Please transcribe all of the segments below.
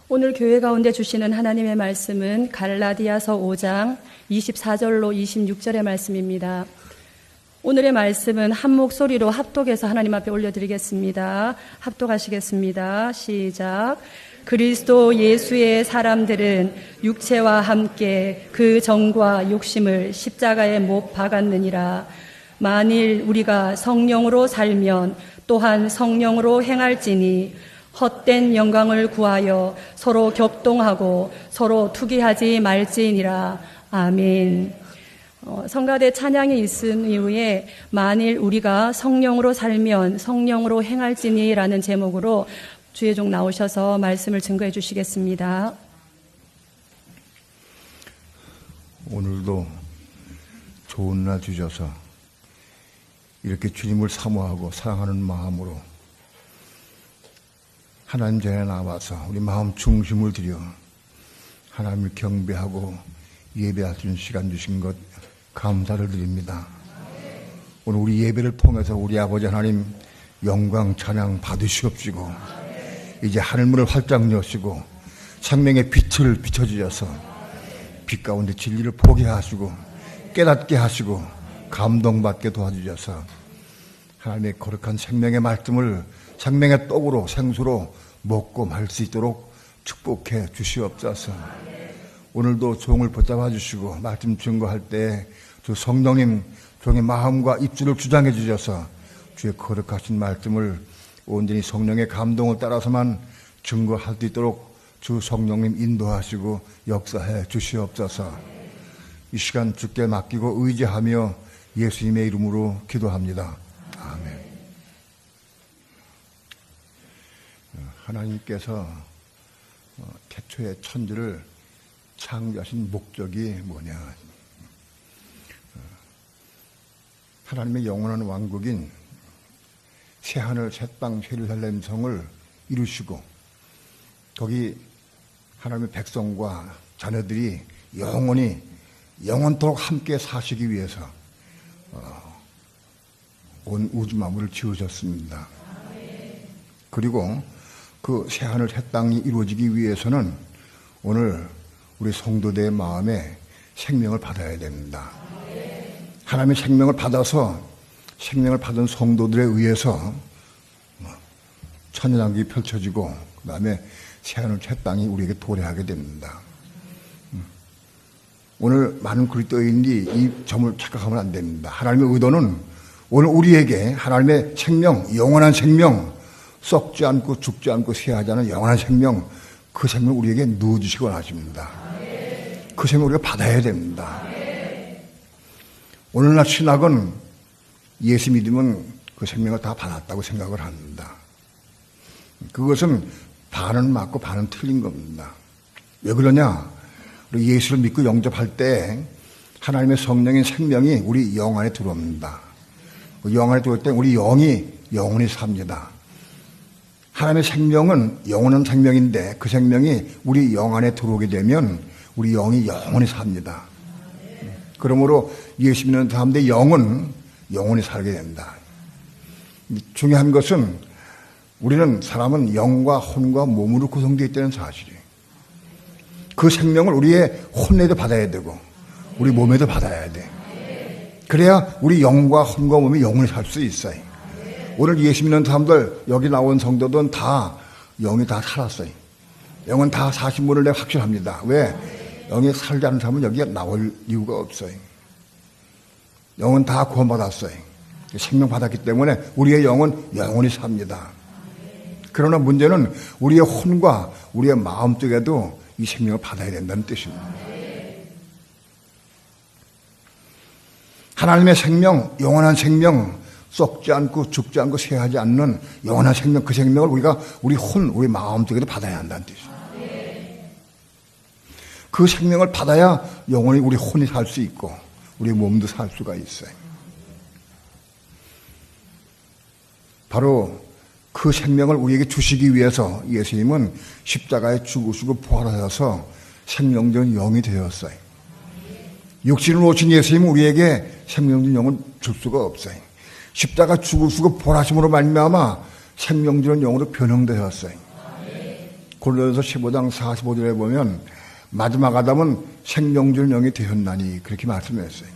오늘 교회 가운데 주시는 하나님의 말씀은 갈라디아서 5장 24절로 26절의 말씀입니다. 오늘의 말씀은 한 목소리로 합독해서 하나님 앞에 올려드리겠습니다. 합독하시겠습니다. 시작. 그리스도 예수의 사람들은 육체와 함께 그 정과 욕심을 십자가에 못 박았느니라. 만일 우리가 성령으로 살면 또한 성령으로 행할지니 헛된 영광을 구하여 서로 격동하고 서로 투기하지 말지니라. 아멘. 성가대 찬양이 있은 이후에 만일 우리가 성령으로 살면 성령으로 행할지니라는 제목으로 주의 종 나오셔서 말씀을 증거해 주시겠습니다. 오늘도 좋은 날 주셔서 이렇게 주님을 사모하고 사랑하는 마음으로 하나님 전에 나와서 우리 마음 중심을 들여 하나님을 경배하고 예배할 수 있는 시간 주신 것 감사를 드립니다. 오늘 우리 예배를 통해서 우리 아버지 하나님 영광 찬양 받으시옵시고 이제 하늘문을 활짝 여시고 생명의 빛을 비춰주셔서 빛 가운데 진리를 보게 하시고 깨닫게 하시고 감동받게 도와주셔서 하나님의 거룩한 생명의 말씀을 생명의 떡으로 생수로 먹고 말 수 있도록 축복해 주시옵소서. 오늘도 종을 붙잡아 주시고 말씀 증거할 때 주 성령님 종의 마음과 입술을 주장해 주셔서 주의 거룩하신 말씀을 온전히 성령의 감동을 따라서만 증거할 수 있도록 주 성령님 인도하시고 역사해 주시옵소서. 이 시간 주께 맡기고 의지하며 예수님의 이름으로 기도합니다. 아멘. 하나님께서 태초에 천지를 창조하신 목적이 뭐냐? 하나님의 영원한 왕국인 새하늘 새땅 예루살렘 성을 이루시고 거기 하나님의 백성과 자녀들이 영원토록 함께 사시기 위해서 온 우주 만물을 지으셨습니다. 그리고 그 새하늘 새땅이 이루어지기 위해서는 오늘 우리 성도들의 마음에 생명을 받아야 됩니다. 하나님의 생명을 받아서 생명을 받은 성도들에 의해서 천연왕국이 펼쳐지고 그 다음에 새하늘 새땅이 우리에게 도래하게 됩니다. 오늘 많은 그리스도인이 이 점을 착각하면 안 됩니다. 하나님의 의도는 오늘 우리에게 하나님의 생명, 영원한 생명, 썩지 않고 죽지 않고 쇠하지 않은 영원한 생명, 그 생명을 우리에게 누워주시기 원하십니다. 그 생명을 우리가 받아야 됩니다. 오늘날 신학은 예수 믿으면 그 생명을 다 받았다고 생각을 합니다. 그것은 반은 맞고 반은 틀린 겁니다. 왜 그러냐? 우리 예수를 믿고 영접할 때 하나님의 성령의 생명이 우리 영 안에 들어옵니다. 그 영 안에 들어올 때 우리 영이 영원히 삽니다. 하나님의 생명은 영원한 생명인데 그 생명이 우리 영 안에 들어오게 되면 우리 영이 영원히 삽니다. 그러므로 예수 믿는 사람들의 영은 영원히 살게 됩니다. 중요한 것은 우리는 사람은 영과 혼과 몸으로 구성되어 있다는 사실이에요. 그 생명을 우리의 혼에도 받아야 되고 우리 몸에도 받아야 돼. 그래야 우리 영과 혼과 몸이 영원히 살 수 있어요. 오늘 예수 믿는 사람들 여기 나온 성도들은 다 영이 다 살았어요. 영은 다 사신 분을 내가 확신합니다. 왜? 영이 살지 않은 사람은 여기에 나올 이유가 없어요. 영은 다 구원받았어요. 생명 받았기 때문에 우리의 영은 영원히 삽니다. 그러나 문제는 우리의 혼과 우리의 마음 쪽에도 이 생명을 받아야 된다는 뜻입니다. 하나님의 생명, 영원한 생명, 썩지 않고 죽지 않고 쇠하지 않는 영원한 생명, 그 생명을 우리가 우리 혼, 우리 마음 쪽에도 받아야 한다는 뜻입니다. 그 생명을 받아야 영원히 우리 혼이 살 수 있고 우리 몸도 살 수가 있어요. 바로 그 생명을 우리에게 주시기 위해서 예수님은 십자가에 죽으시고 부활하셔서 생명된 영이 되었어요. 육신으로 오신 예수님은 우리에게 생명된 영을 줄 수가 없어요. 십자가 죽으시고 부활하심으로 말미암아 생명된 영으로 변형되었어요. 고린도전서 15장 45절에 보면 마지막 아담은 생명 주는 영이 되었나니 그렇게 말씀했어요.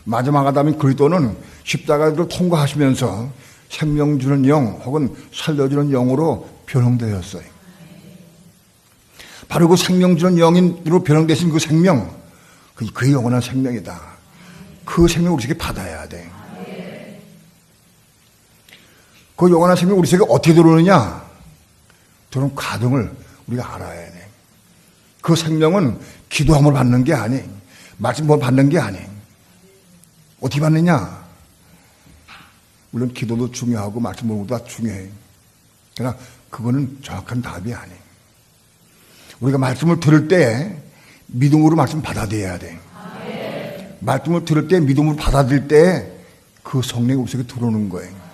마지막 아담인 그리스도는 십자가를 통과하시면서 생명 주는 영 혹은 살려주는 영으로 변형되었어요. 바로 그 생명 주는 영으로 변형되신 그 생명, 그 영원한 생명이다. 그 생명을 우리 속에 받아야 돼. 그 영원한 생명이 우리 속에 어떻게 들어오느냐? 그런 과정을 우리가 알아야 돼. 그 생명은 기도함을 받는 게 아니, 말씀을 받는 게 아니. 어떻게 받느냐? 물론 기도도 중요하고 말씀도 다 중요해. 그러나 그거는 정확한 답이 아니. 우리가 말씀을 들을 때 믿음으로 말씀 받아들여야 돼. 말씀을 들을 때 믿음으로 받아들일 때 그 성령이 우리 속에 들어오는 거예요.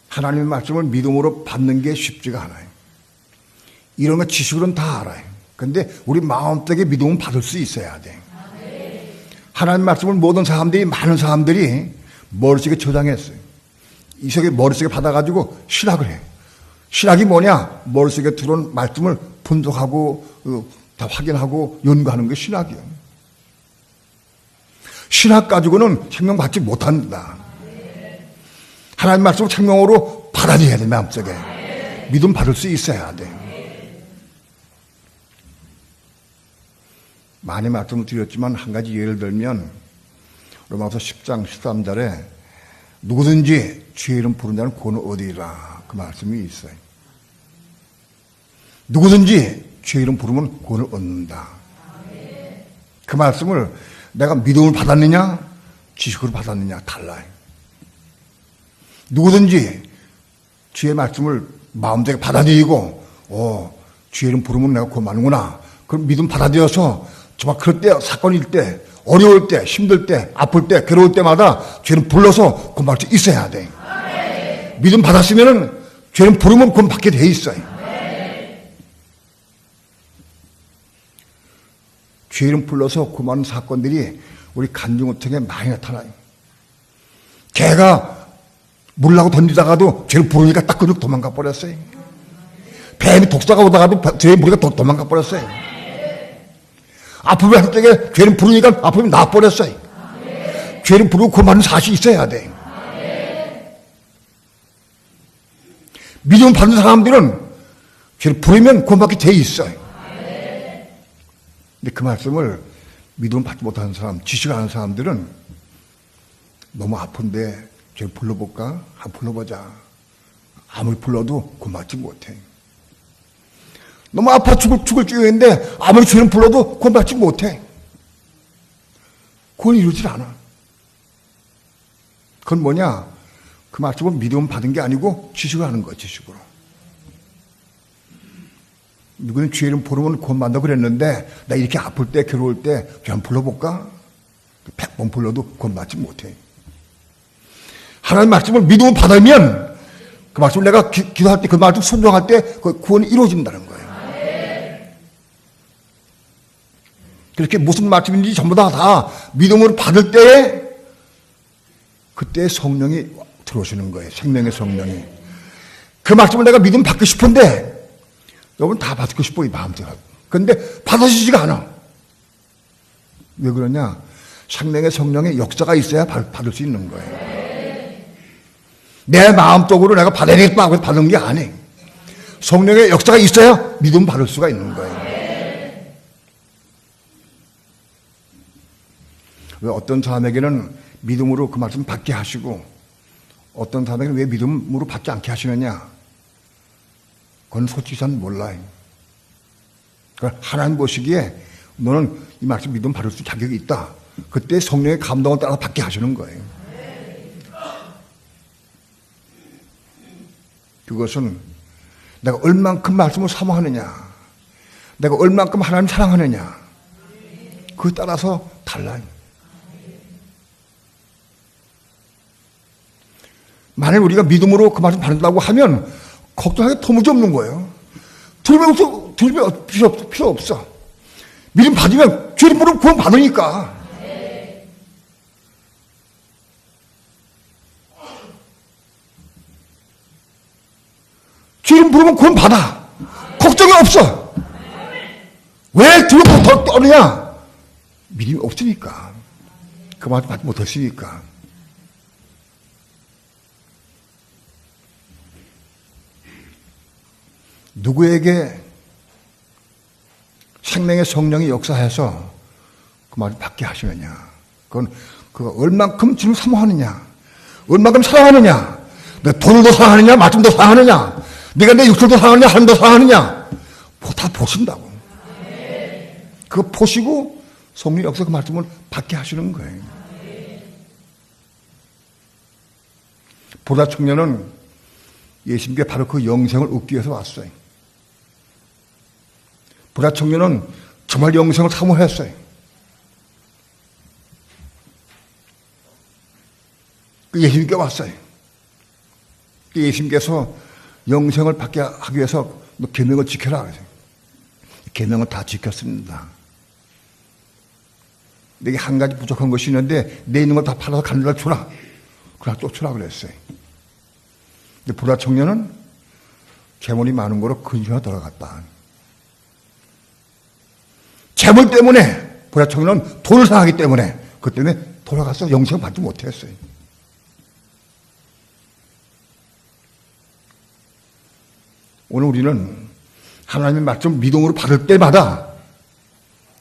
하나님의 말씀을 믿음으로 받는 게 쉽지가 않아요. 이런 거 지식으로는 다 알아요. 근데 우리 마음속에 믿음은 받을 수 있어야 돼. 하나님 말씀을 모든 사람들이, 많은 사람들이 머릿속에 저장했어요. 이 속에 머릿속에 받아가지고 신학을 해. 신학이 뭐냐? 머릿속에 들어온 말씀을 분석하고 다 확인하고 연구하는 게 신학이에요. 신학 가지고는 생명 받지 못한다. 하나님 말씀을 생명으로 받아들여야 돼. 마음속에 믿음 받을 수 있어야 돼. 많이 말씀을 드렸지만 한 가지 예를 들면 로마서 10장 13절에 누구든지 주의 이름 부른 자는 구원을 얻으리라 그 말씀이 있어요. 누구든지 주의 이름 부르면 구원을 얻는다. 그 말씀을 내가 믿음을 받았느냐 지식으로 받았느냐 달라요. 누구든지 주의 말씀을 마음속에 받아들이고 주의 이름 부르면 내가 구원하는구나. 그럼 믿음 받아들여서 정말 그럴 때 사건일 때 어려울 때 힘들 때 아플 때 괴로울 때마다 죄는 불러서 구원받을 수 있어야 돼. 믿음 받았으면은 죄는 부르면 구원받게 돼 있어요. 죄 이름 불러서 구원하는 사건들이 우리 간증어통에 많이 나타나요. 개가 물라고 던지다가도 죄를 부르니까 딱 그냥 도망가 버렸어요. 뱀이 독사가 오다가도 죄의 무리가 도망가 버렸어요. 아픔을 할 때 죄를 부르니까 아픔이 나아버렸어요. 죄를 부르고 구원받는 사실이 있어야 돼. 믿음 받는 사람들은 죄를 부르면 구원받게 돼 있어요. 근데 그 말씀을 믿음 받지 못하는 사람, 지식 하는 사람들은 너무 아픈데 죄를 불러볼까? 불러보자. 아무리 불러도 구원받지 못해. 너무 아파 죽을 찌우는데 아무리 죄는 불러도 구원받지 못해. 구원이 이루어지질 않아. 그건 뭐냐? 그 말씀을 믿음 받은 게 아니고 지식을 하는 거야, 지식으로. 누구는 죄 이름 부르면 구원받는다고 그랬는데 나 이렇게 아플 때 괴로울 때 죄 한번 불러볼까? 100번 불러도 구원받지 못해. 하나님 말씀을 믿음을 받으면 그 말씀을 내가 기도할 때 그 말씀 순종할 때 그 구원이 이루어진다는 거예요. 그렇게 무슨 말씀인지 전부 다 믿음으로 받을 때에 그때 성령이 들어오시는 거예요. 생명의 성령이. 그 말씀을 내가 믿음 받고 싶은데 여러분 다 받고 싶어 이 마음대로. 그런데 받아지지가 않아. 왜 그러냐? 생명의 성령의 역사가 있어야 받을 수 있는 거예요. 내 마음속으로 내가 받아야겠다 하고 받은 게 아니에요. 성령의 역사가 있어야 믿음 받을 수가 있는 거예요. 왜 어떤 사람에게는 믿음으로 그 말씀 받게 하시고 어떤 사람에게는 왜 믿음으로 받지 않게 하시느냐? 그건 솔직히 전 몰라요. 하나님 보시기에 너는 이 말씀 믿음 받을 수 자격이 있다. 그때 성령의 감동을 따라 받게 하시는 거예요. 그것은 내가 얼만큼 말씀을 사모하느냐, 내가 얼만큼 하나님 사랑하느냐, 그에 따라서 달라요. 만약 우리가 믿음으로 그 말씀 받는다고 하면 걱정하기 도무지 없는 거예요. 들으면 필요 없어. 믿음 받으면 죄를 부르면 구원 받으니까. 주님 부르면 구원 받아. 걱정이 없어. 왜 뒤로 더 떠느냐? 믿음이 없으니까. 그 말 받지 못했으니까. 누구에게 생명의 성령이 역사해서 그 말을 받게 하시느냐? 그건 그가 얼만큼 주님을 사모하느냐? 얼만큼 사랑하느냐? 내 돈을 더 사랑하느냐? 말씀 더 사랑하느냐? 네가 내 육체를 더 사랑하느냐? 하나님 더 사랑하느냐? 다 보신다고. 그거 보시고 성령 역사 그 말씀을 받게 하시는 거예요. 보다 청년은 예수님께 바로 그 영생을 얻기 위해서 왔어요. 보다 청년은 정말 영생을 사모했어요. 예수님께 왔어요. 예수님께서 영생을 받게 하기 위해서 너 계명을 지켜라 그러세요. 계명을 다 지켰습니다. 내게 한 가지 부족한 것이 있는데 내 있는 걸 다 팔아서 가는 날 주라. 그러나 쫓으라 그랬어요. 근데 보라 청년은 재물이 많은 거로 근심하러 돌아갔다. 재물 때문에 보라 청년은 돈을 사랑하기 때문에 그 때문에 돌아가서 영생을 받지 못했어요. 오늘 우리는 하나님의 말씀 믿음으로 받을 때마다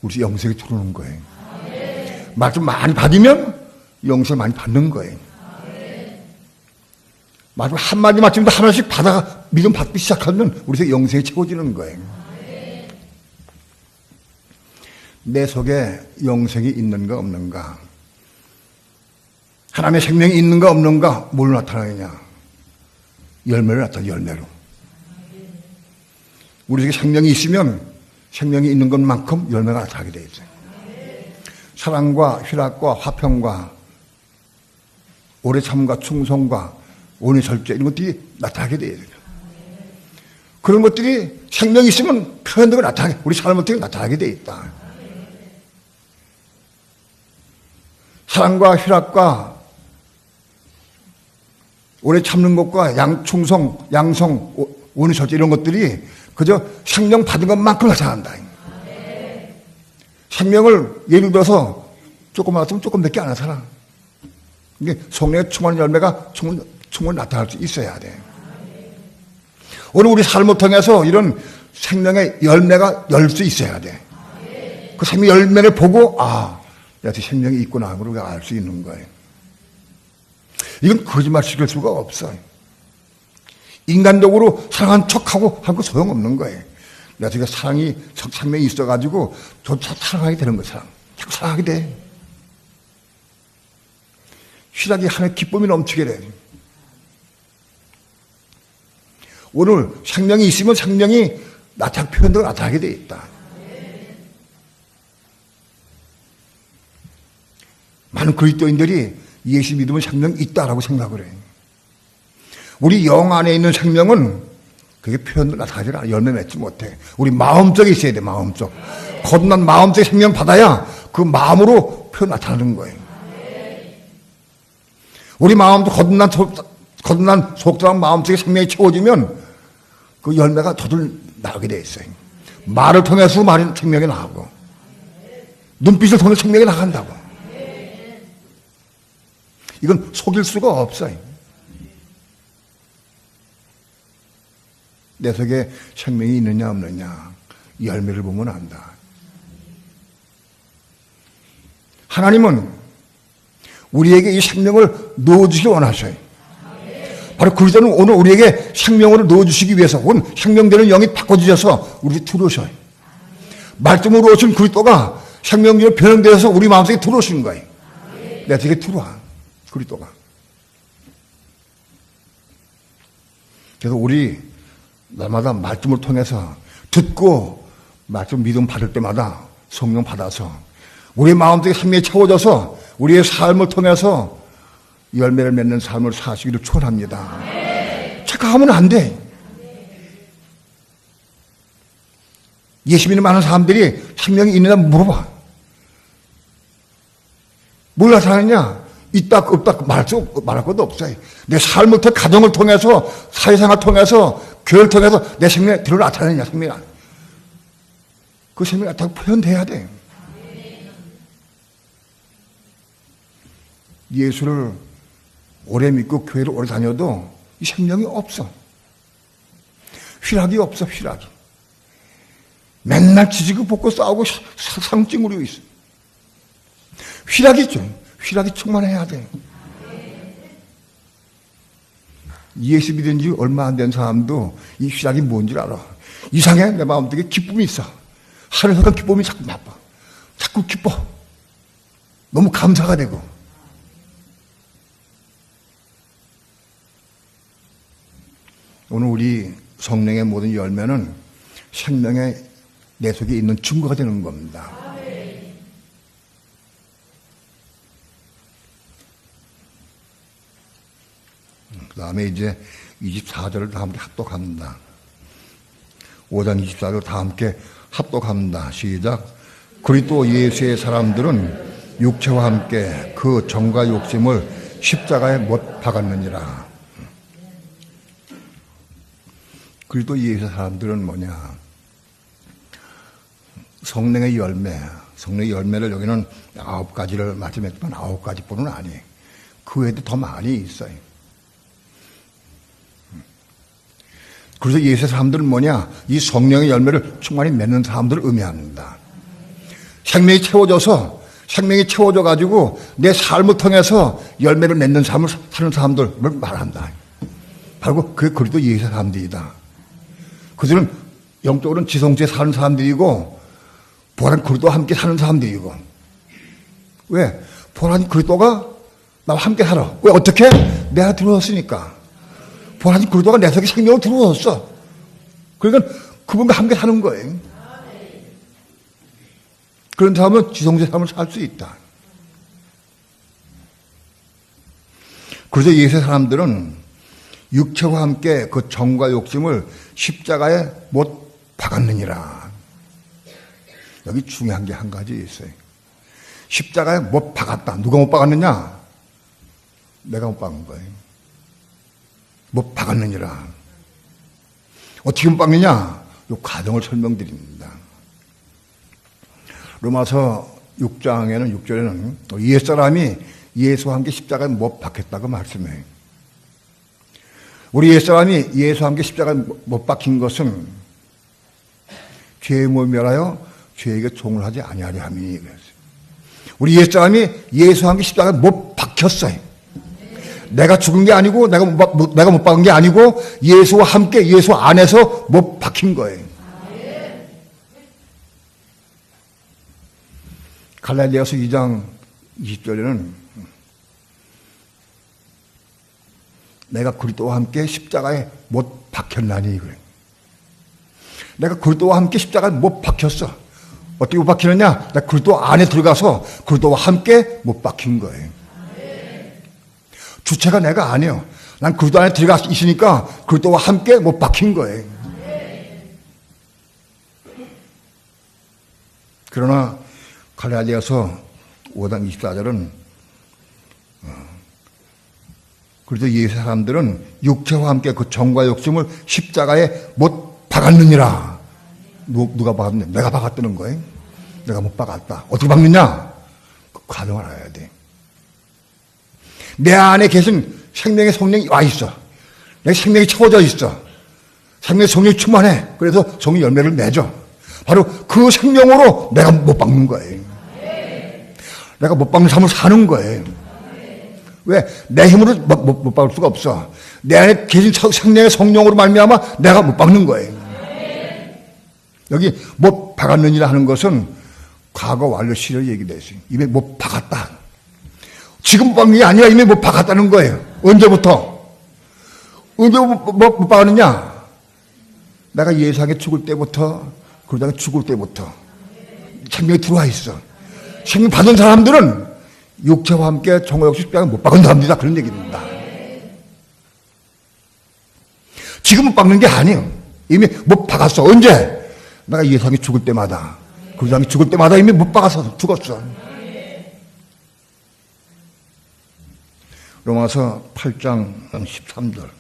우리 영생이 들어오는 거예요. 말씀 많이 받으면 영생 많이 받는 거예요. 말씀 한마디 말씀도 하나씩 받아 믿음 받기 시작하면 우리 영생이 채워지는 거예요. 내 속에 영생이 있는가 없는가, 하나님의 생명이 있는가 없는가 뭘 나타나느냐? 열매를 나타내. 열매로. 우리 속에 생명이 있으면 생명이 있는 것만큼 열매가 나타나게 되어 있어요. 사랑과 희락과 화평과 오래 참과 충성과 온유 절제 이런 것들이 나타나게 되어 있어요. 그런 것들이 생명이 있으면 표현되고 나타나게, 우리 삶을 통해 나타나게 되어 있다. 사랑과 희락과 오래 참는 것과 충성, 양성, 온유 절제 이런 것들이 그저 생명 받은 것만큼 나타난다. 생명을 예를 들어서 조금 나왔으면 조금밖에 안 나타나. 이게 성령에 충만한 열매가 충분히 나타날 수 있어야 돼. 오늘 우리 삶을 통해서 이런 생명의 열매가 열 수 있어야 돼. 그 생명의 열매를 보고 여태 생명이 있구나 하고 우리가 알 수 있는 거예요. 이건 거짓말 시킬 수가 없어요. 인간적으로 사랑한 척하고 한 거 소용없는 거예요. 내가 사랑이 생명이 있어가지고 조차 사랑하게 되는 거야. 자꾸 사랑하게 돼. 희락이 하나의 기쁨이 넘치게 돼. 오늘 생명이 있으면 생명이 표현도 나타나게 돼 있다. 많은 그리스도인들이 예수 믿으면 생명이 있다라고 생각을 해요. 우리 영 안에 있는 생명은 그게 표현도 나타나지 않아. 열매 맺지 못해. 우리 마음속에 있어야 돼. 마음속. 거듭난 마음속에 생명 받아야 그 마음으로 표현 나타나는 거예요. 우리 마음도 거듭난 속상한 마음속에 생명이 채워지면 그 열매가 저절 나오게 돼 있어요. 말을 통해서 생명이 나오고 눈빛을 통해서 생명이 나간다고. 이건 속일 수가 없어요. 내 속에 생명이 있느냐 없느냐 열매를 보면 안다. 하나님은 우리에게 이 생명을 넣어주시기 원하셔요. 바로 그리스도는 오늘 우리에게 생명을 넣어주시기 위해서 온 생명되는 영이 바꿔주셔서 우리 들어오셔요. 말씀으로 오신 그리스도가 생명으로 변형되어서 우리 마음속에 들어오시는 거예요. 내 속에 들어와 그리스도가. 그래서 우리 날마다 말씀을 통해서 듣고 말씀 믿음 받을 때마다 성령 받아서 우리 마음속에 생명이 채워져서 우리의 삶을 통해서 열매를 맺는 삶을 사시기를 축원합니다. 착각하면 안 돼. 예수 믿는 많은 사람들이 생명이 있느냐 물어봐. 뭘 나타나느냐? 있다 없다 말할 것도 없어요. 내 삶을 통해 가정을 통해서 사회생활 통해서 교회를 통해서 내 생명에 들어 나타내냐, 생명이. 그 생명이 나타나고 표현돼야 돼. 예수를 오래 믿고 교회를 오래 다녀도 이 생명이 없어. 휘락이 없어, 휘락이. 맨날 지지고 볶고 싸우고 상징으로 있어. 휘락이 좀, 휘락이 충만해야 돼. 예수 믿은 지 얼마 안 된 사람도 이 휘락이 뭔지 알아. 이상해, 내 마음속에 기쁨이 있어. 하늘에서 기쁨이 자꾸 나빠. 자꾸 기뻐. 너무 감사가 되고. 오늘 우리 성령의 모든 열매는 생명의 내 속에 있는 증거가 되는 겁니다. 그 다음에 이제 24절을 다 함께 합독합니다. 5장 24절 다 함께 합독합니다. 시작. 그리스도 예수의 사람들은 육체와 함께 그 정과 욕심을 십자가에 못 박았느니라. 그리스도 예수의 사람들은 뭐냐? 성령의 열매, 성령의 열매를 여기는 9가지를 말씀했지만 9가지뿐은 아니에요. 그 외에도 더 많이 있어요. 그래서 예수의 사람들은 뭐냐? 이 성령의 열매를 충만히 맺는 사람들을 의미합니다. 생명이 채워져서, 생명이 채워져가지고 내 삶을 통해서 열매를 맺는 삶을 사는 사람들을 말한다. 바로 그게 그리스도 예수의 사람들이다. 그들은 영적으로는 지성주에 사는 사람들이고, 보란 그리스도와 함께 사는 사람들이고. 왜? 보란 그리스도가 나와 함께 살아. 왜? 어떻게? 내가 들어왔으니까. 보란 그리스도가 내 속에 생명을 들어왔어. 그러니까 그분과 함께 사는 거예요. 그런 사람은 지성주의 삶을 살 수 있다. 그래서 예수의 사람들은 육체와 함께 그 정과 욕심을 십자가에 못 박았느니라. 여기 중요한 게 한 가지 있어요. 십자가에 못 박았다. 누가 못 박았느냐? 내가 못 박은 거예요. 못 박았느니라. 어떻게 못 박느냐? 이 과정을 설명드립니다. 로마서 6장에는 6절에는 옛사람이 예수와 함께 십자가에 못 박혔다고 말씀해요. 우리 옛사람이 예수와 함께 십자가에 못 박힌 것은 죄의 모멸하여 죄에게 종을 하지 아니하려 함이니 그랬어요. 우리 옛사람이 예수와 함께 십자가에 못 박혔어요. 내가 죽은 게 아니고 내가 못 박은 게 아니고 예수와 함께 예수 안에서 못 박힌 거예요. 갈라디아서 2장 20절에는 내가 그리스도와 함께 십자가에 못 박혔나니 그래. 내가 그리스도와 함께 십자가에 못 박혔어. 어떻게 못 박히느냐? 내가 그리스도 안에 들어가서 그리스도와 함께 못 박힌 거예요. 주체가 내가 아니에요. 난 그리스도 안에 들어가 있으니까 그리스도와 함께 못 박힌 거예요. 그러나 갈라디아서 5장 24절은 그래서 예수 사람들은 육체와 함께 그 정과 욕심을 십자가에 못 박았느니라. 누가 박았느냐? 내가 박았다는 거예요. 내가 못 박았다. 어떻게 박느냐? 그 과정을 알아야 돼. 내 안에 계신 생명의 성령이 와 있어. 내 생명이 채워져 있어. 생명의 성령이 충만해. 그래서 성령 열매를 맺어. 바로 그 생명으로 내가 못 박는 거예요. 내가 못 박는 삶을 사는 거예요. 왜? 내 힘으로 못 박을 수가 없어. 내 안에 계신 생명의 성령으로 말미암아 내가 못 박는 거예요. 여기 못 박았느니라 하는 것은 과거 완료 시를 얘기돼 있어요. 이미 못 박았다. 지금 못 박는 게 아니라 이미 못 박았다는 거예요. 언제부터? 언제 못 박았느냐? 내가 예수에게 죽을 때부터, 그러다가 죽을 때부터 생명이 들어와 있어. 생명 받은 사람들은 육체와 함께 정오 역시 십자가에 못 박은 사람들이다. 그런 얘기입니다. 지금 못 박는 게 아니에요. 이미 못 박았어. 언제? 내가 예수에게 죽을 때마다, 그 사람이 죽을 때마다 이미 못 박아서 죽었어. 로마서 8장 13절.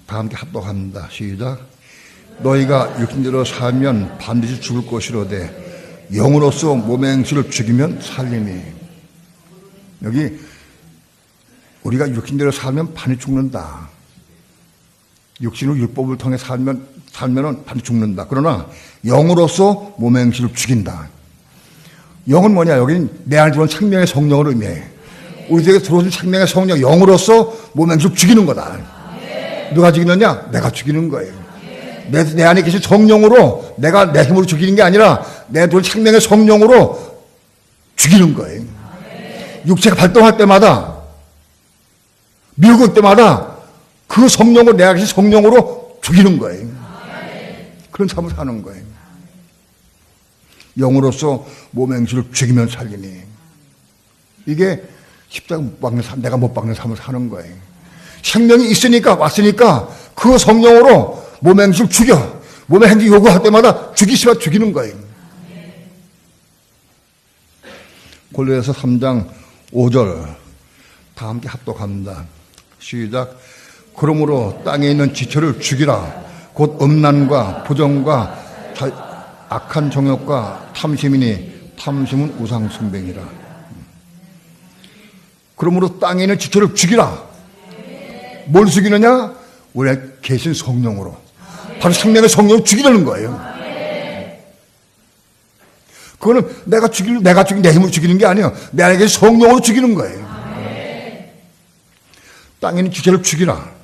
다 함께 합독합니다. 시작. 너희가 육신대로 살면 반드시 죽을 것이로되 영으로서 몸의 행실을 죽이면 살리니. 여기 우리가 육신대로 살면 반드시 죽는다. 육신으로 율법을 통해 살면은 반드시 죽는다. 그러나 영으로서 몸의 행실을 죽인다. 영은 뭐냐? 여기는 내 안에 들어온 생명의 성령을 의미해. 우리에게 들어오신 생명의 성령, 영으로서 몸의 행실을 죽이는 거다. 누가 죽이느냐? 내가 죽이는 거예요. 내 안에 계신 성령으로 내가 내 힘으로 죽이는 게 아니라 내 들어온 생명의 성령으로 죽이는 거예요. 육체가 발동할 때마다, 밀고 올 때마다 그 성령으로, 내 안에 계신 성령으로 죽이는 거예요. 그런 삶을 사는 거예요. 영으로서 몸의 행실을 죽이면 살리니. 이게 십자가 못 박는 삶, 내가 못 박는 삶을 사는 거예요. 생명이 있으니까, 왔으니까 그 성령으로 몸의 행실을 죽여. 몸의 행실 요구할 때마다 죽이시면 죽이는 거예요. 골로새서 3장 5절 다 함께 합독합니다. 시작. 그러므로 땅에 있는 지체를 죽이라. 곧 음란과 부정과 악한 정욕과 탐심이니 탐심은 우상숭배니라. 그러므로 땅에 있는 지체를 죽이라. 뭘 죽이느냐? 우리 안에 계신 성령으로. 바로 생명의 성령을 죽이려는 거예요. 그거는 내가 내 힘으로 죽이는 게 아니에요. 내 안에 계신 성령으로 죽이는 거예요. 땅에 있는 지체를 죽이라.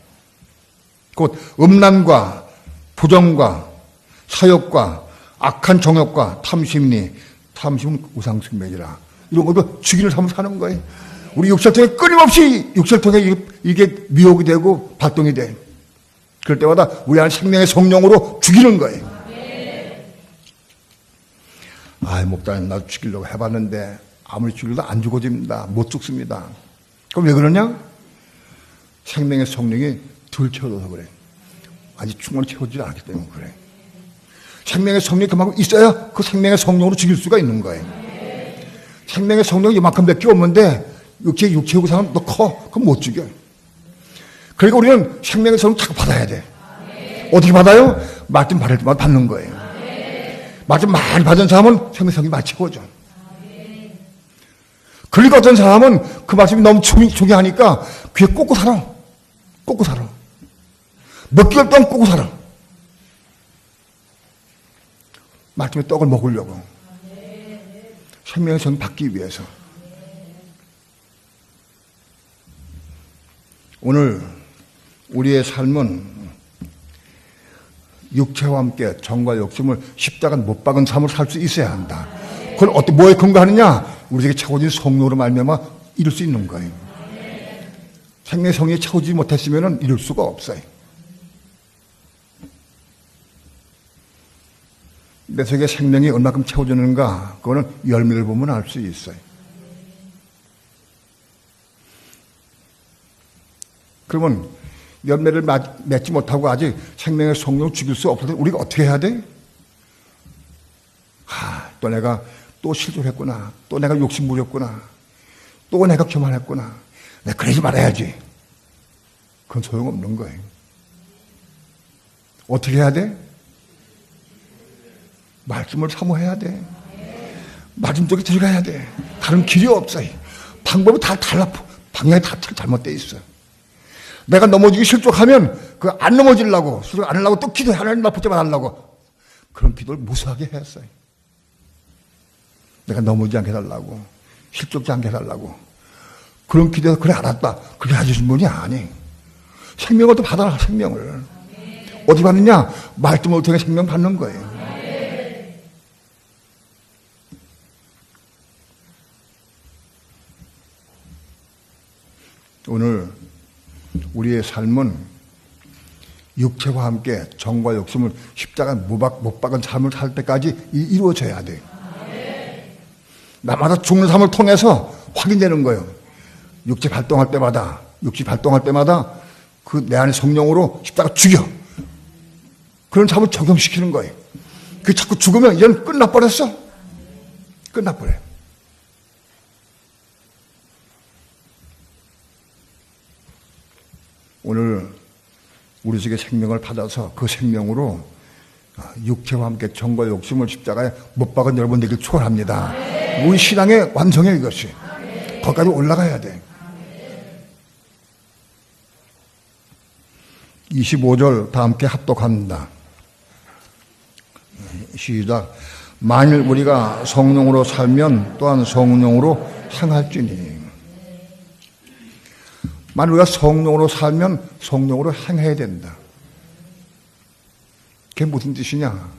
곧 음란과 부정과 사욕과 악한 정욕과 탐심이니 탐심은 우상숭배니라. 이런 것도 죽이는 삶을 사는 거예요. 우리 육체를 통해 끊임없이 육체를 통해 이게 미혹이 되고 발동이 돼. 그럴 때마다 우리 안에 생명의 성령으로 죽이는 거예요. 목사님 나도 죽이려고 해봤는데 아무리 죽여도 안 죽어집니다. 못 죽습니다. 그럼 왜 그러냐? 생명의 성령이 덜 채워져서 그래. 아직 충분히 채워지지 않기 때문에 그래. 생명의 성령이 그만큼 있어야 그 생명의 성령으로 죽일 수가 있는 거예요. 생명의 성령이 이만큼 밖에 없는데 육체 요구사항은 너 커. 그럼 못 죽여. 그러니까 우리는 생명의 성령 자꾸 받아야 돼. 어떻게 받아요? 말씀 받을 때마다 받는 거예요. 말씀 많이 받은 사람은 생명의 성령이 많이 채워져. 그러니까 어떤 사람은 그 말씀이 너무 중요하니까 귀에 꽂고 살아. 꽂고 살아. 몇 개월 동안 꽂고 살아. 말씀의 떡을 먹으려고. 생명의 성령 받기 위해서. 오늘 우리의 삶은 육체와 함께 정과 욕심을 십자가 못 박은 삶을 살 수 있어야 한다. 그걸 뭐에 근거하느냐? 우리에게 채워진 성령으로 말미암아 이룰 수 있는 거예요. 생명의 성령이 채워지지 못했으면 이룰 수가 없어요. 내 속에 생명이 얼마큼 채워지는가, 그거는 열매를 보면 알 수 있어요. 그러면 열매를 맺지 못하고 아직 생명의 성령을 죽일 수 없을 때 우리가 어떻게 해야 돼? 또 내가 또 실족했구나. 또 내가 욕심 부렸구나. 또 내가 교만했구나. 내가 그러지 말아야지. 그건 소용없는 거예요. 어떻게 해야 돼? 말씀을 사모해야 돼. 말씀 쪽에 들어가야 돼. 다른 길이 없어요. 방법이 다 달라. 방향이 다 잘못되어 있어. 내가 넘어지기 실족하면 그 안 넘어지려고, 실족 안 하려고 또 기도해. 하나님 나 붙잡아 달라고. 그런 기도를 무수하게 했어요. 내가 넘어지지 않게 해달라고, 실족지 않게 해달라고. 그런 기도해서 그래 알았다. 그렇게 해주신 분이 아니. 생명을 또 받아라. 생명을. 어디 받느냐? 말씀을 통해 생명 받는 거예요. 오늘 우리의 삶은 육체와 함께 정과 욕심을 십자가 못 박은 삶을 살 때까지 이루어져야 돼. 나마다 죽는 삶을 통해서 확인되는 거예요. 육체 발동할 때마다 그 내 안의 성령으로 십자가 죽여. 그런 삶을 적용시키는 거예요. 그 자꾸 죽으면 이제는 끝나버렸어. 끝나버려. 오늘 우리 속에 생명을 받아서 그 생명으로 육체와 함께 정과 욕심을 십자가에 못 박은 여러분들에게 축원합니다. 우리 신앙의 완성이에요, 이것이. 거기까지 올라가야 돼. 25절 다 함께 합독합니다. 시작. 만일 우리가 성령으로 살면 또한 성령으로 행할지니. 만일 우리가 성령으로 살면 성령으로 행해야 된다. 그게 무슨 뜻이냐?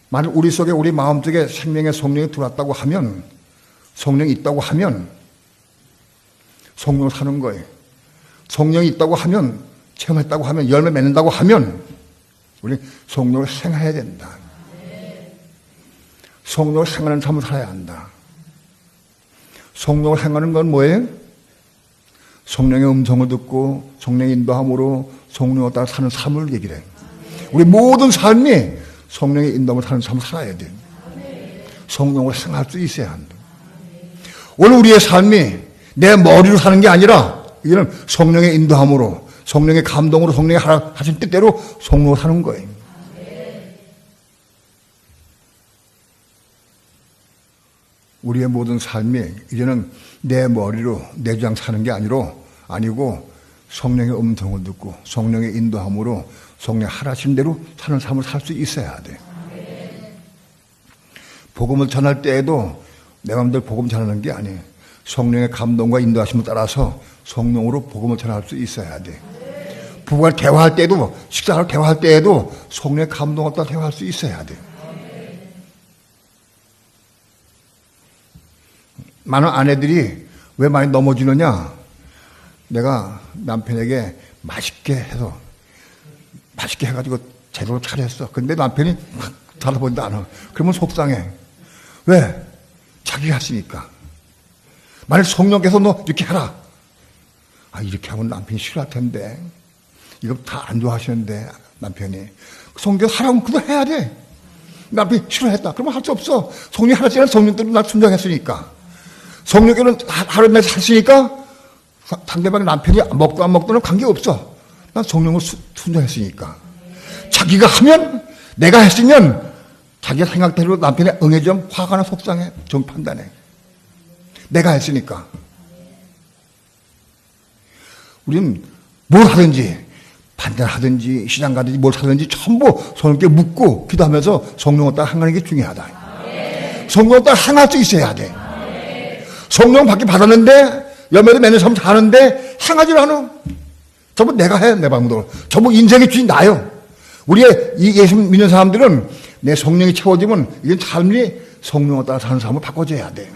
만일 우리 속에, 우리 마음속에 생명의 성령이 들어왔다고 하면, 성령이 있다고 하면 성령으로 사는 거예요. 성령이 있다고 하면, 체험했다고 하면, 열매 맺는다고 하면 우리 성령으로 행해야 된다. 성령으로 행하는 삶을 살아야 한다. 성령으로 행하는 건 뭐예요? 성령의 음성을 듣고 성령의 인도함으로 성령에 따라 사는 삶을 얘기를 해요. 우리 모든 삶이 성령의 인도함을 사는 삶을 살아야 돼요. 성령으로 행할 수 있어야 한다. 오늘 우리의 삶이 내 머리로 사는 게 아니라 이제는 성령의 인도함으로, 성령의 감동으로, 성령의 하신 뜻대로 성령으로 사는 거예요. 우리의 모든 삶이 이제는 내 머리로, 내 주장 사는 게 아니고 성령의 음성을 듣고 성령의 인도함으로 성령의 하라신 대로 사는 삶을 살 수 있어야 돼. 복음을 전할 때에도 내 마음대로 복음 전하는 게 아니에요. 성령의 감동과 인도하심을 따라서 성령으로 복음을 전할 수 있어야 돼. 부부가 대화할 때도, 식사하러 대화할 때에도 성령의 감동을 따라 대화할 수 있어야 돼. 많은 아내들이 왜 많이 넘어지느냐? 내가 남편에게 맛있게 해가지고 제대로 차렸어. 근데 남편이 달라보지도 않아. 그러면 속상해. 왜? 자기가 했으니까. 만약 성령께서 너 이렇게 해라. 이렇게 하면 남편이 싫어할 텐데. 이거 다 안 좋아하시는데, 남편이. 성령께서 하라면 그거 해야 돼. 남편이 싫어했다. 그러면 할 수 없어. 성령이 하라지만 성령대로 날 순종했으니까. 성령께는 하루 내서 했으니까 상대방의 남편이 먹든 안 먹든 관계없어. 난 성령을 순종했으니까. 자기가 하면, 내가 했으면 자기가 생각대로 남편이 응해주면 화가 나, 속상해, 정 판단해. 내가 했으니까. 우리는 뭘 하든지, 반찬하든지, 시장 가든지, 뭘 사든지 전부 성령께 묻고 기도하면서 성령을 따라 행하는 게 중요하다. 성령을 따라 행할 수 있어야 돼. 성령 받았는데 열매를 맺는 삶 사는데 행하지 않아. 전부 내가 해, 내 방법으로. 전부 인생의 주인 나요. 우리의 이 예수 믿는 사람들은 내 성령이 채워지면 이건 삶이 성령에 따라 사는 삶을 바꿔줘야 돼.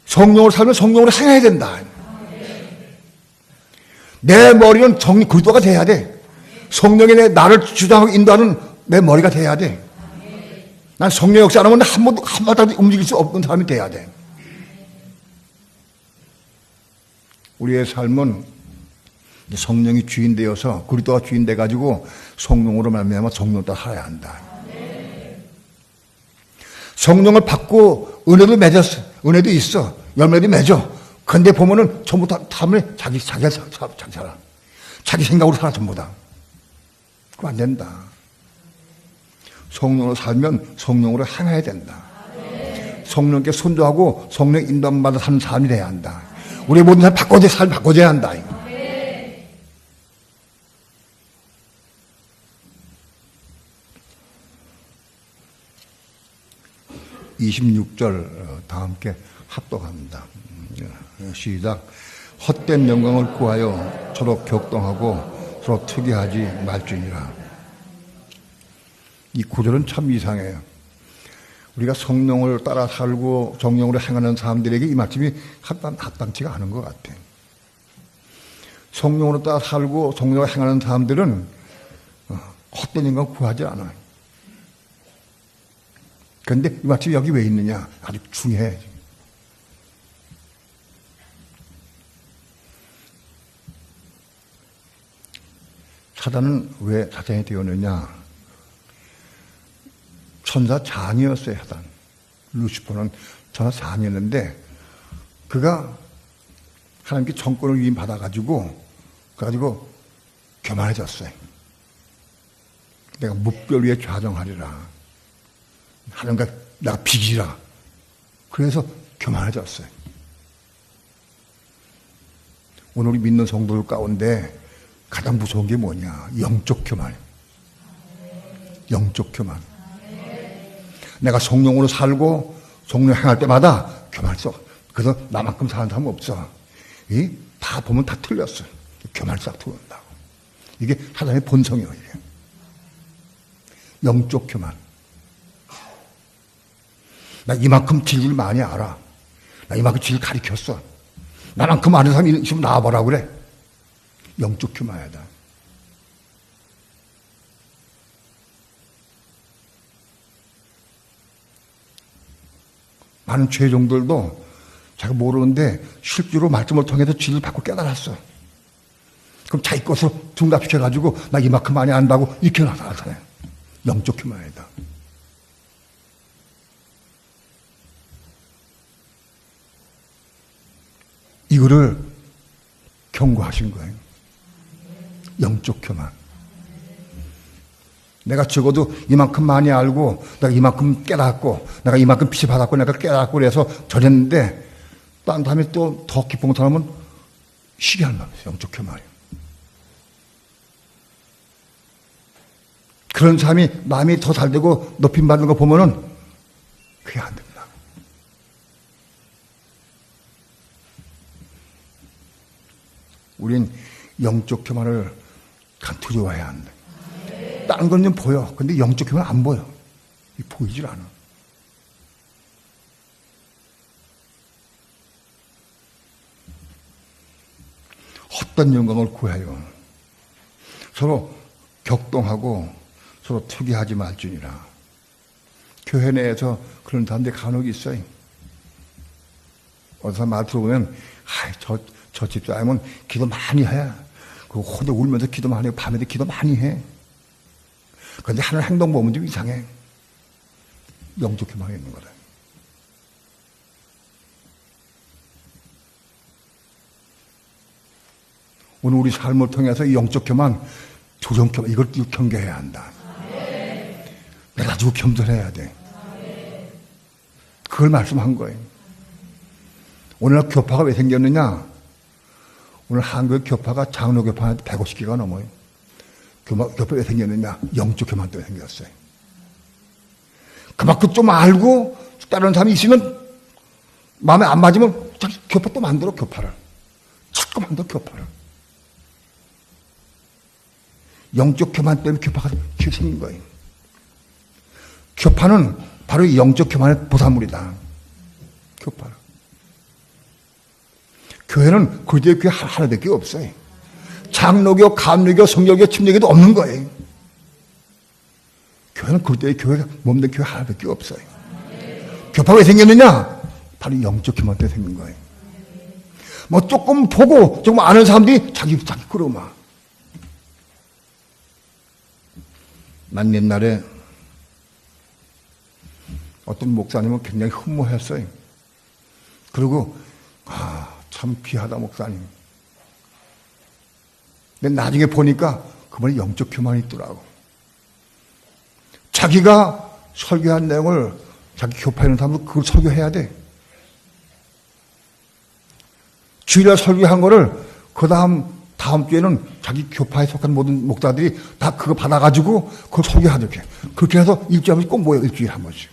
성령으로 살면 성령으로 행해야 된다. 내 머리는 그리스도가 돼야 돼. 성령이 나를 주장하고 인도하는 내 머리가 돼야 돼. 난 성령 역사 안 하면 한마디도 움직일 수 없는 사람이 돼야 돼. 우리의 삶은 성령이 주인 되어서 그리스도가 주인 돼가지고 성령으로 말미암아 성령 따라 살아야 한다. 성령을 받고 은혜도 맺었어. 은혜도 있어. 열매도 맺어. 근데 보면은 전부 다 자기 살아. 자기 생각으로 살아, 전부 다. 그럼 안 된다. 성령으로 살면 성령으로 행해야 된다. 성령께 순종하고 성령 인도함 받아 사는 삶이 돼야 한다. 우리 모든 삶 바꿔줘야 한다. 26절 다 함께 합독합니다. 시작. 헛된 영광을 구하여 서로 격동하고 서로 특이하지 말지니라. 이 구절은 참 이상해요. 우리가 성령을 따라 살고 성령으로 행하는 사람들에게 이 말씀이 합당치가 않은 것 같아요. 성령으로 따라 살고 성령으로 행하는 사람들은 헛된 영광 구하지 않아요. 그런데 이 말씀이 여기 왜 있느냐? 아주 중요해. 사단은 왜 사단이 되었느냐? 천사 장이었어요, 사단. 루시퍼는 천사 장이었는데 그가 하나님께 정권을 위임받아가지고 그래가지고 교만해졌어요. 내가 묵별 위에 좌정하리라. 하나님과 내가 비기라. 그래서 교만해졌어요. 오늘 우리 믿는 성도들 가운데 가장 무서운 게 뭐냐? 영적 교만. 영적 교만. 내가 성령으로 살고 성령 행할 때마다 교만했어. 그래서 나만큼 사는 사람 없어. 다 보면 다 틀렸어. 교만 싹 들어온다고. 이게 사람의 본성이에요. 이게. 영적 교만. 나 이만큼 진리를 많이 알아. 나 이만큼 진리를 가르쳤어. 나만큼 아는 사람이 있으면 나와보라고 그래. 영적 교만이다. 많은 죄종들도 자기가 모르는데 실제로 말씀을 통해서 진리를 받고 깨달았어. 그럼 자기 것으로 중답시켜가지고 나 이만큼 많이 안다고 이렇게 나타나요. 영적 교만이다. 이거를 경고하신 거예요. 영적 교만. 내가 적어도 이만큼 많이 알고 내가 이만큼 깨닫고 내가 이만큼 빛을 받았고 내가 깨닫고 그래서 전했는데 딴 다음에 또 더 기쁜 사람은 시기한 말이에요. 영적 교만이에요. 그런 사람이 마음이 더 잘되고 높임 받는 거 보면은 그게 안 됩니다. 우린 영적 교만을 두려워해야 한다. 다른 건 좀 보여. 근데 영적 교만 안 보여. 보이질 않아. 헛된 영광을 구하여 서로 격동하고 서로 투기하지 말지니라. 교회 내에서 그런 사람들이 간혹 있어요. 어디서 말 들어보면 저 집사람은 기도 많이 해. 그리고 혼자 울면서 기도 많이 해. 밤에도 기도 많이 해. 그런데 하는 행동 보면 좀 이상해. 영적 교만이 있는 거다. 오늘 우리 삶을 통해서 이 영적 교만, 조정 교만, 이걸 경계해야 한다. 내가 가지고 겸손해야 돼. 그걸 말씀한 거예요. 오늘날 교파가 왜 생겼느냐? 오늘 한국의 교파가 장로 교파한테 150개가 넘어요. 교파 왜 생겼느냐? 영적 교만 때문에 생겼어요. 그만큼 좀 알고 다른 사람이 있으면 마음에 안 맞으면 자기 교파 또 만들어, 교파를. 자꾸 만들어, 교파를. 영적 교만 때문에 교파가 생긴 거예요. 교파는 바로 이 영적 교만의 보산물이다. 교파는. 교회는 그들의 교회 하나밖에 없어요. 장로교, 감리교, 성교교, 침례교도 없는 거예요. 교회는 그들의 교회가 몸된 교회 하나밖에 없어요. 교파가 왜 생겼느냐? 바로 영적 교만 때문에 생긴 거예요. 뭐 조금 보고 조금 아는 사람들이 자기 끌어마. 난 옛날에 어떤 목사님은 굉장히 흠모했어요. 그리고 참 귀하다 목사님. 근데 나중에 보니까 그분이 영적 교만이 있더라고. 자기가 설교한 내용을 자기 교파에 있는 사람도 그걸 설교해야 돼. 주일날 설교한 거를 그 다음 주에는 자기 교파에 속한 모든 목사들이 다 그거 받아가지고 그걸 설교하듯이. 그렇게 해서 일주일에 한 번씩 꼭 모여, 일주일에 한 번씩.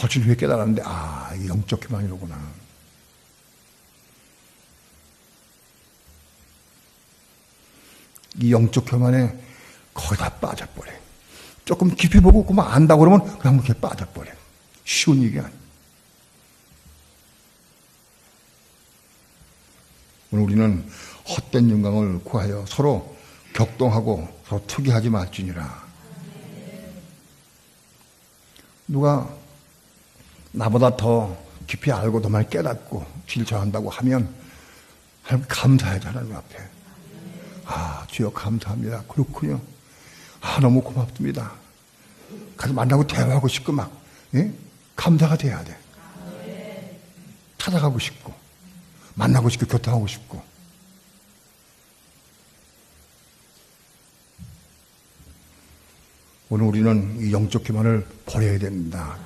훨씬 후에 깨달았는데, 이게 영적 교만이로구나. 이 영적 교만에 거의 다 빠져버려. 조금 깊이 보고 그만 안다고 그러면 그냥 그렇게 빠져버려. 쉬운 얘기 아니야. 오늘 우리는 헛된 영광을 구하여 서로 격동하고 서로 투기하지 말지니라. 누가 나보다 더 깊이 알고 더 많이 깨닫고 질서한다고 하면 하나님 감사해야 하나님 앞에. 주여 감사합니다. 그렇군요. 너무 고맙습니다. 가서 만나고 대화하고 싶고 막, 예? 감사가 돼야 돼. 찾아가고 싶고, 만나고 싶고, 교통하고 싶고. 오늘 우리는 이 영적 기만을 버려야 됩니다.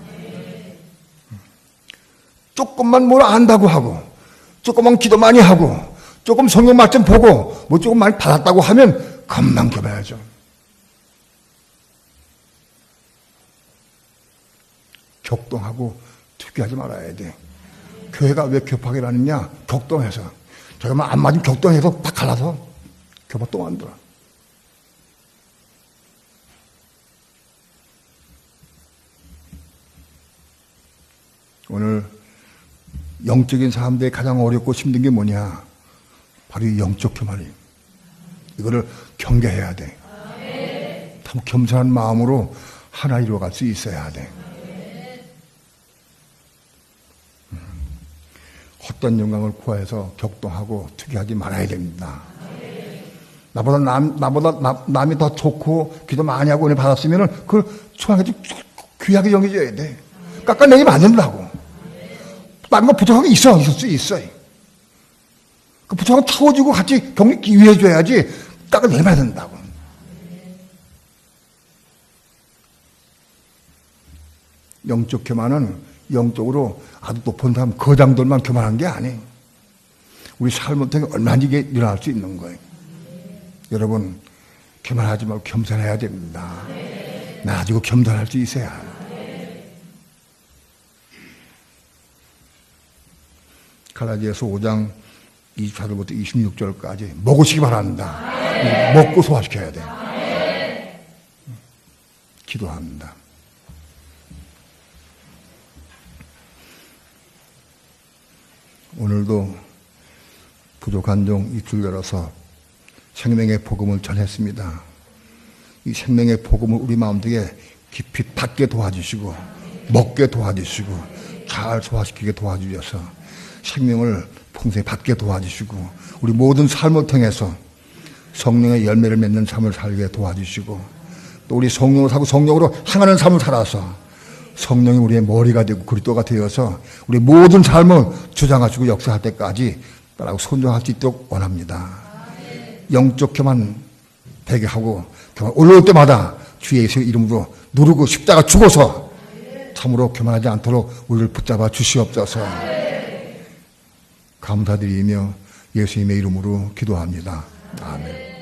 조금만 뭘 안다고 하고, 조금만 기도 많이 하고, 조금 성경 말씀 보고, 뭐 조금 많이 받았다고 하면 금방 겹어야죠. 격동하고 투기하지 말아야 돼. 교회가 왜 격하게 하느냐? 격동해서. 저기만 안 맞으면 격동해서 딱 갈라서 겹어 또 만들어. 오늘 영적인 사람들이 가장 어렵고 힘든 게 뭐냐? 바로 이 영적 교만이에요. 이거를 경계해야 돼. 참 겸손한 마음으로 하나 이루어갈 수 있어야 돼. 헛된 영광을 구해서 격동하고 투기하지 말아야 됩니다. 남이 더 좋고 기도 많이 하고 은혜 받았으면은 그걸 좋아하게 귀하게 여겨줘야 돼. 깎아내리면 안 된다고. 다른 거 부족한 게 있을 수 있어. 그 부족한 거 채워주고 같이 격리 기회해줘야지 깎아내려야 된다고. 영적 교만은 영적으로 아주 높은 사람, 거장들만 교만한 게 아니에요. 우리 삶을 통해 얼마나 이게 일어날 수 있는 거예요. 여러분, 교만하지 말고 겸손해야 됩니다. 나아지고 겸손할 수 있어야 해요. 갈라디아서 5장 24절부터 26절까지 먹으시기 바랍니다. 먹고 소화시켜야 돼요. 기도합니다. 오늘도 부족한 종 입술 열어서 생명의 복음을 전했습니다. 이 생명의 복음을 우리 마음속에 깊이 받게 도와주시고 먹게 도와주시고 잘 소화시키게 도와주셔서 생명을 풍성히 받게 도와주시고 우리 모든 삶을 통해서 성령의 열매를 맺는 삶을 살게 도와주시고 또 우리 성령으로 살고 성령으로 향하는 삶을 살아서 성령이 우리의 머리가 되고 그리스도가 되어서 우리 모든 삶을 주장하시고 역사할 때까지 따라고 순종할 수 있도록 원합니다. 영적 교만 되게 하고 교만 올라올 때마다 주 예수의 이름으로 누르고 십자가 죽어서 참으로 교만하지 않도록 우리를 붙잡아 주시옵소서. 감사드리며 예수님의 이름으로 기도합니다. 아멘.